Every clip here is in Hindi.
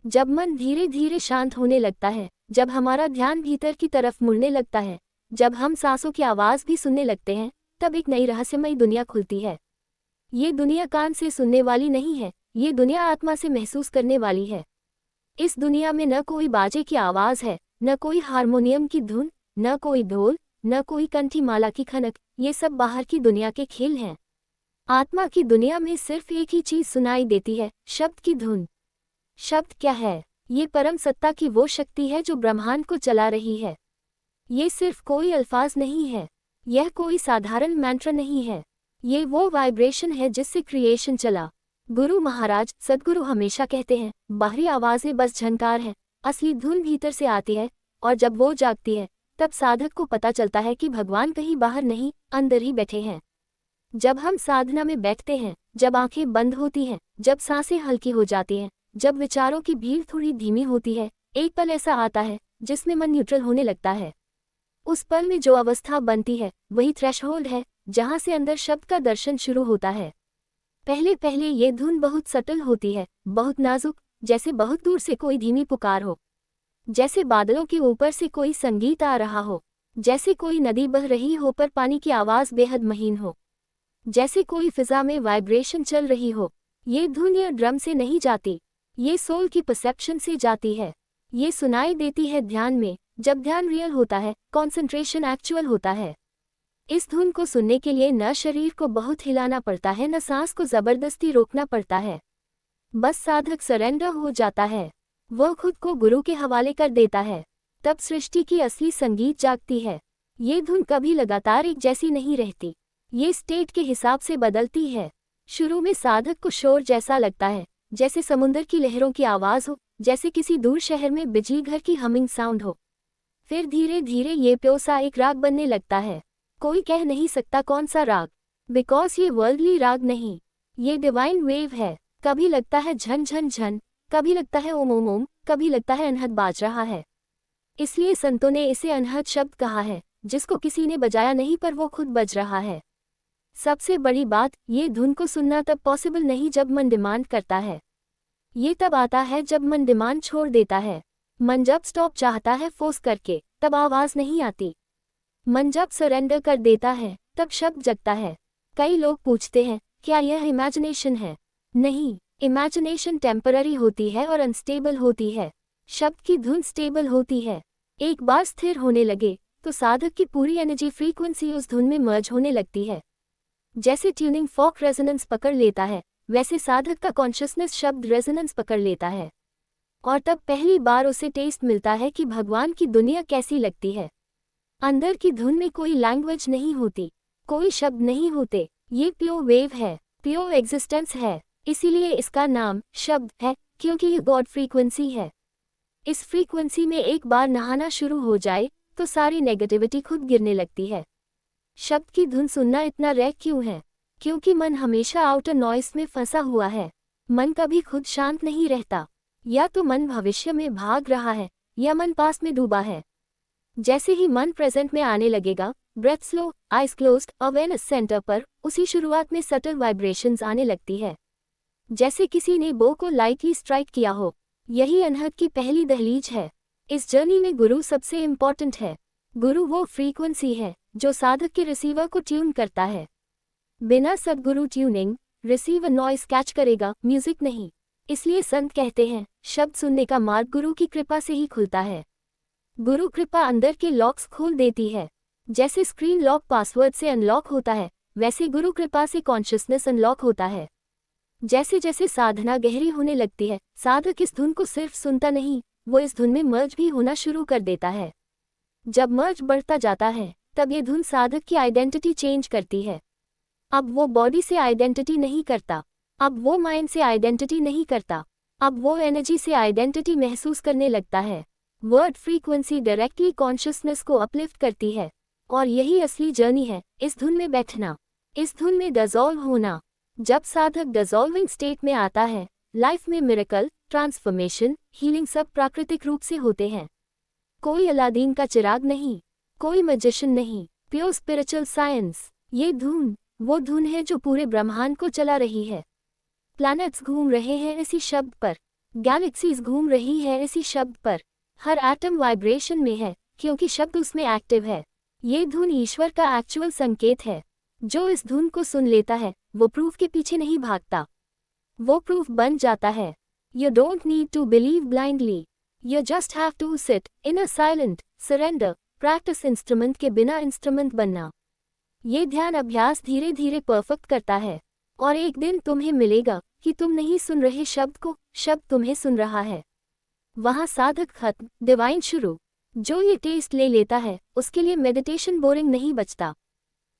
जब मन धीरे धीरे शांत होने लगता है, जब हमारा ध्यान भीतर की तरफ मुड़ने लगता है, जब हम सांसों की आवाज़ भी सुनने लगते हैं, तब एक नई रहस्यमयी दुनिया खुलती है। ये दुनिया कान से सुनने वाली नहीं है, ये दुनिया आत्मा से महसूस करने वाली है। इस दुनिया में न कोई बाजे की आवाज़ है, न कोई हारमोनियम की धुन, न कोई ढोल, न कोई कंठी माला की खनक, ये सब बाहर की दुनिया के खेल हैं। आत्मा की दुनिया में सिर्फ एक ही चीज़ सुनाई देती है, शब्द की धुन। शब्द क्या है? ये परम सत्ता की वो शक्ति है जो ब्रह्मांड को चला रही है। ये सिर्फ कोई अल्फाज नहीं है, यह कोई साधारण मंत्र नहीं है, ये वो वाइब्रेशन है जिससे क्रिएशन चला। गुरु महाराज सद्गुरु हमेशा कहते हैं, बाहरी आवाज़ें बस झनकार हैं, असली धुन भीतर से आती है, और जब वो जागती है तब साधक को पता चलता है कि भगवान कहीं बाहर नहीं, अंदर ही बैठे हैं। जब हम साधना में बैठते हैं, जब आंखें बंद होती हैं, जब सांसें हल्की हो जाती हैं, जब विचारों की भीड़ थोड़ी धीमी होती है, एक पल ऐसा आता है जिसमें मन न्यूट्रल होने लगता है। उस पल में जो अवस्था बनती है वही थ्रेशहोल्ड है, जहाँ से अंदर शब्द का दर्शन शुरू होता है। पहले पहले ये धुन बहुत सटल होती है, बहुत नाजुक, जैसे बहुत दूर से कोई धीमी पुकार हो, जैसे बादलों के ऊपर से कोई संगीत आ रहा हो, जैसे कोई नदी बह रही हो पर पानी की आवाज़ बेहद महीन हो, जैसे कोई फिजा में वाइब्रेशन चल रही हो। ये धुन या ड्रम से नहीं जाती, ये सोल की परसेप्शन से जाती है। ये सुनाई देती है ध्यान में, जब ध्यान रियल होता है, कंसंट्रेशन एक्चुअल होता है। इस धुन को सुनने के लिए न शरीर को बहुत हिलाना पड़ता है, न सांस को जबरदस्ती रोकना पड़ता है। बस साधक सरेंडर हो जाता है, वह खुद को गुरु के हवाले कर देता है। तब सृष्टि की असली संगीत जागती है। ये धुन कभी लगातार एक जैसी नहीं रहती, ये स्टेट के हिसाब से बदलती है। शुरू में साधक को शोर जैसा लगता है, जैसे समुद्र की लहरों की आवाज़ हो, जैसे किसी दूर शहर में बिजली घर की हमिंग साउंड हो। फिर धीरे धीरे ये प्योसा एक राग बनने लगता है। कोई कह नहीं सकता कौन सा राग, बिकॉज ये वर्ल्डली राग नहीं, ये डिवाइन वेव है। कभी लगता है झन झन झन, कभी लगता है ओम ओम ओम, कभी लगता है अनहद बाज रहा है। इसलिए संतों ने इसे अनहद शब्द कहा है, जिसको किसी ने बजाया नहीं पर वो खुद बज रहा है। सबसे बड़ी बात, ये धुन को सुनना तब पॉसिबल नहीं जब मन डिमांड करता है, ये तब आता है जब मन डिमांड छोड़ देता है। मन जब स्टॉप चाहता है फोर्स करके, तब आवाज़ नहीं आती। मन जब सरेंडर कर देता है, तब शब्द जगता है। कई लोग पूछते हैं, क्या यह इमेजिनेशन है? नहीं, इमेजिनेशन टेम्पररी होती है और अनस्टेबल होती है। शब्द की धुन स्टेबल होती है। एक बार स्थिर होने लगे तो साधक की पूरी एनर्जी फ्रीक्वेंसी उस धुन में मर्ज होने लगती है। जैसे ट्यूनिंग फॉक रेजोनेंस पकड़ लेता है, वैसे साधक का कॉन्शियसनेस शब्द रेजोनेंस पकड़ लेता है, और तब पहली बार उसे टेस्ट मिलता है कि भगवान की दुनिया कैसी लगती है। अंदर की धुन में कोई लैंग्वेज नहीं होती, कोई शब्द नहीं होते, ये प्योर वेव है, प्योर एग्जिस्टेंस है। इसीलिए इसका नाम शब्द है, क्योंकि ये गॉड फ्रीक्वेंसी है। इस फ्रीक्वेंसी में एक बार नहाना शुरू हो जाए तो सारी नेगेटिविटी खुद गिरने लगती है। शब्द की धुन सुनना इतना रेयर क्यों है? क्योंकि मन हमेशा आउटर नॉइस में फंसा हुआ है। मन कभी खुद शांत नहीं रहता। या तो मन भविष्य में भाग रहा है, या मन पास्ट में डूबा है। जैसे ही मन प्रेजेंट में आने लगेगा, breath slow, eyes closed, awareness centre पर उसी शुरुआत में सटल वाइब्रेशंस आने लगती है, जैसे किसी ने बो को लाइटली स्ट्राइक किया हो। यही अनहद की पहली दहलीज है। इस जर्नी में गुरु सबसे इम्पॉर्टेंट है। गुरु वो फ्रीक्वेंसी है जो साधक के रिसीवर को ट्यून करता है। बिना सद्गुरु ट्यूनिंग, रिसीवर नॉइस कैच करेगा, म्यूजिक नहीं। इसलिए संत कहते हैं, शब्द सुनने का मार्ग गुरु की कृपा से ही खुलता है। गुरु कृपा अंदर के लॉक्स खोल देती है। जैसे स्क्रीन लॉक पासवर्ड से अनलॉक होता है, वैसे गुरु कृपा से कॉन्शियसनेस अनलॉक होता है। जैसे जैसे साधना गहरी होने लगती है, साधक इस धुन को सिर्फ सुनता नहीं, वो इस धुन में मर्ज भी होना शुरू कर देता है। जब मर्ज बढ़ता जाता है, तब ये धुन साधक की आइडेंटिटी चेंज करती है। अब वो बॉडी से आइडेंटिटी नहीं करता, अब वो माइंड से आइडेंटिटी नहीं करता, अब वो एनर्जी से आइडेंटिटी महसूस करने लगता है। वर्ड फ्रीक्वेंसी डायरेक्टली कॉन्शियसनेस को अपलिफ्ट करती है, और यही असली जर्नी है, इस धुन में बैठना, इस धुन में डिसॉल्व होना। जब साधक डिसॉल्विंग स्टेट में आता है, लाइफ में मिरेकल, ट्रांसफॉर्मेशन, हीलिंग सब प्राकृतिक रूप से होते हैं। कोई अलादीन का चिराग नहीं, कोई मैजिशियन नहीं, प्योर स्पिरिचुअल साइंस। ये धुन वो धुन है जो पूरे ब्रह्मांड को चला रही है। प्लैनेट्स घूम रहे हैं इसी शब्द पर, गैलेक्सीज घूम रही है इसी शब्द पर। हर एटम वाइब्रेशन में है क्योंकि शब्द उसमें एक्टिव है। ये धुन ईश्वर का एक्चुअल संकेत है। जो इस धुन को सुन लेता है वो प्रूफ के पीछे नहीं भागता, वो प्रूफ बन जाता है। You don't need to believe blindly, you just have to sit in a silent surrender practice. Instrument के बिना इंस्ट्रूमेंट बनना। ये ध्यान अभ्यास धीरे धीरे परफेक्ट करता है और एक दिन तुम्हें मिलेगा कि तुम नहीं सुन रहे शब्द को, शब्द तुम्हें सुन रहा है। वहाँ साधक खत्म, डिवाइन शुरू। जो ये टेस्ट ले लेता है उसके लिए मेडिटेशन बोरिंग नहीं बचता,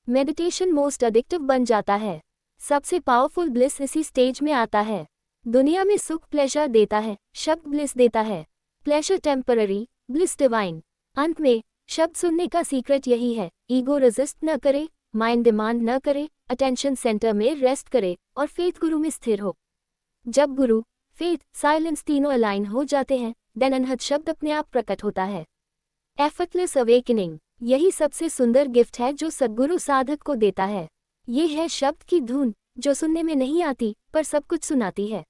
मेडिटेशन मोस्ट एडिक्टिव बन जाता है। सबसे पावरफुल ब्लिस इसी स्टेज में आता है। दुनिया में सुख प्लेजर देता है, शब्द ब्लिस देता है। Pleasure temporary, bliss divine. अंत में शब्द सुनने का सीक्रेट यही है, ईगो रेजिस्ट न करे, माइंड डिमांड न करे, अटेंशन सेंटर में रेस्ट करे और फेथ गुरु में स्थिर हो। जब गुरु, फेथ, साइलेंस तीनों अलाइन हो जाते हैं, देन अनहद शब्द अपने आप प्रकट होता है। एफर्टलेस अवेकनिंग, यही सबसे सुंदर गिफ्ट है जो सद्गुरु साधक को देता है। ये है शब्द की धुन जो सुनने में नहीं आती पर सब कुछ सुनाती है।